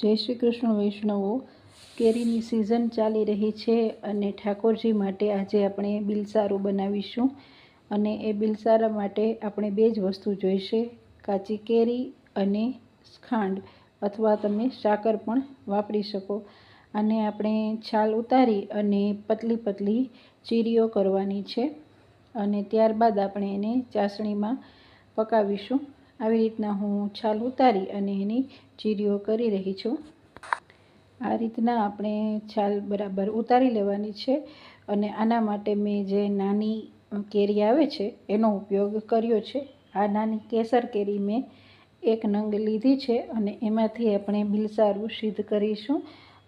જય શ્રી કૃષ્ણ વૈષ્ણવો। કેરીની સિઝન ચાલી રહી છે અને ઠાકોરજી માટે આજે આપણે બિલસારું બનાવીશું। અને એ બિલસારા માટે આપણે બે જ વસ્તુ જોઈશે, કાચી કેરી અને ખાંડ, અથવા તમે સાકર પણ વાપરી શકો। આને આપણે છાલ ઉતારી અને પતલી પતલી ચીરીઓ કરવાની છે અને ત્યારબાદ આપણે એને ચાસણીમાં પકાવીશું। આવી રીતના હું છાલ ઉતારી અને એની ચીરીઓ કરી રહી છું। આ રીતના આપણે છાલ બરાબર ઉતારી લેવાની છે અને આના માટે મેં જે નાની કેરી આવે છે એનો ઉપયોગ કર્યો છે। આ નાની કેસર કેરી મેં એક નંગ લીધી છે અને એમાંથી આપણે બિલસારું સિદ્ધ કરીશું।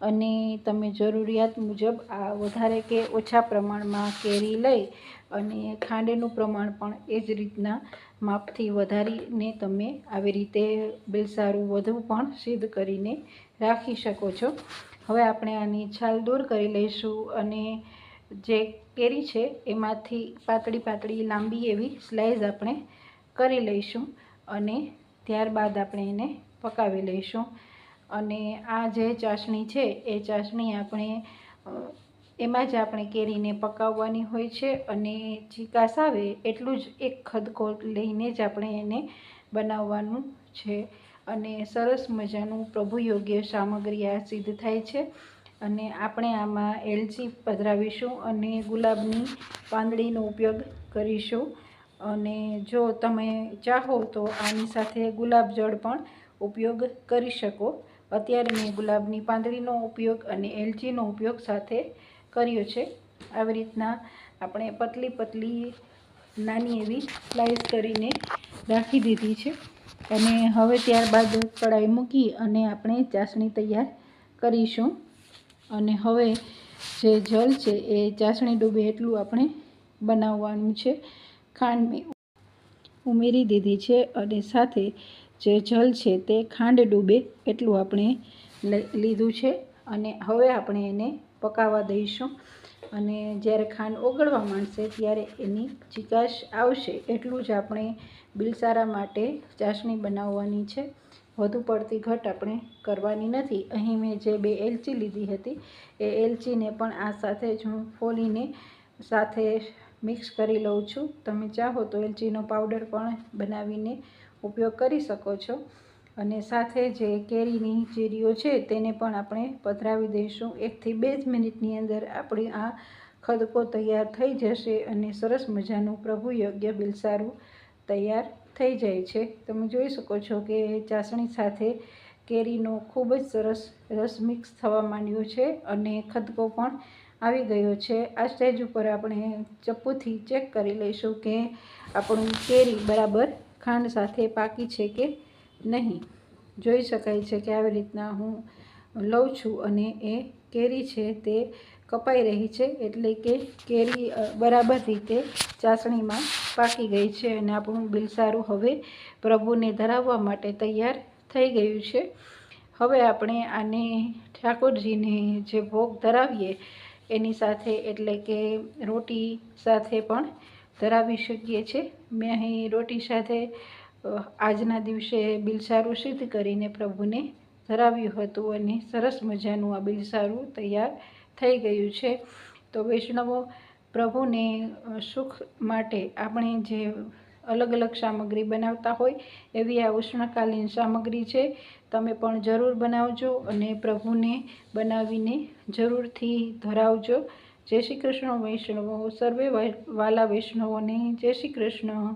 અને તમે જરૂરિયાત મુજબ આ વધારે કે ઓછા પ્રમાણમાં કેરી લઈ અને ખાંડનું પ્રમાણ પણ એ જ રીતના માપથી વધારીને તમે આવી રીતે બિલસારું વધુ પણ સિદ્ધ કરીને રાખી શકો છો। હવે આપણે આની છાલ દૂર કરી લઈશું અને જે કેરી છે એમાંથી પાતળી પાતળી લાંબી એવી સ્લાઇસ આપણે કરી લઈશું અને ત્યારબાદ આપણે એને પકાવી લઈશું। અને આ જે ચાસણી છે એ ચાસણી આપણે એમાં જ આપણે કેરીને પકાવવાની હોય છે અને ચીકાશ આવે એટલું જ એક ખદકો લઈને જ આપણે એને બનાવવાનું છે। અને સરસ મજાનું પ્રભુ યોગ્ય સામગ્રી આ સિદ્ધ થાય છે। અને આપણે આમાં એલચી પધરાવીશું અને ગુલાબની પાંદડીનો ઉપયોગ કરીશું। અને જો તમે ચાહો તો આની સાથે ગુલાબજળ પણ ઉપયોગ કરી શકો। અત્યારે મેં ગુલાબની પાંદડીનો ઉપયોગ અને એલચીનો ઉપયોગ સાથે કર્યો છે। આવી રીતના આપણે પતલી પતલી નાની એવી સ્લાઇસ કરીને રાખી દીધી છે। અને હવે ત્યારબાદ કઢાઈ મૂકી અને આપણે ચાસણી તૈયાર કરીશું। અને હવે જે જલ છે એ ચાસણી ડૂબે એટલું આપણે બનાવવાનું છે। ખાંડ ઉમેરી દીધી છે અને સાથે જે જલ છે તે ખાંડ ડૂબે એટલું આપણે લીધું છે અને હવે આપણે એને પકાવવા દઈશું। અને જ્યારે ખાંડ ઓગળવા માંડશે ત્યારે એની ચીકાશ આવશે એટલું જ આપણે બિલસારા માટે ચાસણી બનાવવાની છે। વધુ પડતી ઘટ આપણે કરવાની નથી। અહીં મેં જે બે એલચી લીધી હતી એ એલચીને પણ આ સાથે જ હું ફોલીને સાથે મિક્સ કરી લઉં છું। તમે ચાહો તો એલચીનો પાવડર પણ બનાવીને ઉપયોગ કરી શકો છો। અને સાથે જે કેરીની ચીરીઓ છે તેને પણ આપણે પધરાવી દઈશું। 1 થી 2 જ મિનિટની અંદર આપણી આ ખદકો તૈયાર થઈ જશે અને સરસ મજાનું પ્રભુ યોગ્ય બિલસારું તૈયાર થઈ જાય છે। તમે જોઈ શકો છો કે ચાસણી સાથે કેરીનો ખૂબ જ સરસ રસ મિક્સ થવા માંડ્યો છે અને ખદકો પણ આવી ગયો છે। આ સ્ટેજ ઉપર આપણે ચપ્પુથી ચેક કરી લઈશું કે આપણું કેરી બરાબર ખાંડ સાથે પાકી છે કે નહીં। જોઈ શકાય છે કે આવી રીતના હું લઉં છું અને એ કેરી છે તે કપાઈ રહી છે, એટલે કે કેરી બરાબર રીતે ચાસણીમાં પાકી ગઈ છે અને આપણું બિલસારું હવે પ્રભુને ધરાવવા માટે તૈયાર થઈ ગયું છે। હવે આપણે આને ઠાકોરજીને જે ભોગ ધરાવીએ એની સાથે, એટલે કે રોટી સાથે પણ ધરાવી શકીએ છીએ। મેં અહીં રોટી સાથે આજના દિવસે બિલસારું સિદ્ધ કરીને પ્રભુને ધરાવ્યું હતું અને સરસ મજાનું આ બિલસારું તૈયાર થઈ ગયું છે। તો વૈષ્ણવો, પ્રભુને સુખ માટે આપણે જે અલગ અલગ સામગ્રી બનાવતા હોય એવી આ ઉષ્ણકાલીન સામગ્રી છે। તમે પણ જરૂર બનાવજો અને પ્રભુને બનાવીને જરૂરથી ધરાવજો। જય શ્રી કૃષ્ણ વૈષ્ણવો। સર્વે વાલા વૈષ્ણવોને જય શ્રી કૃષ્ણ।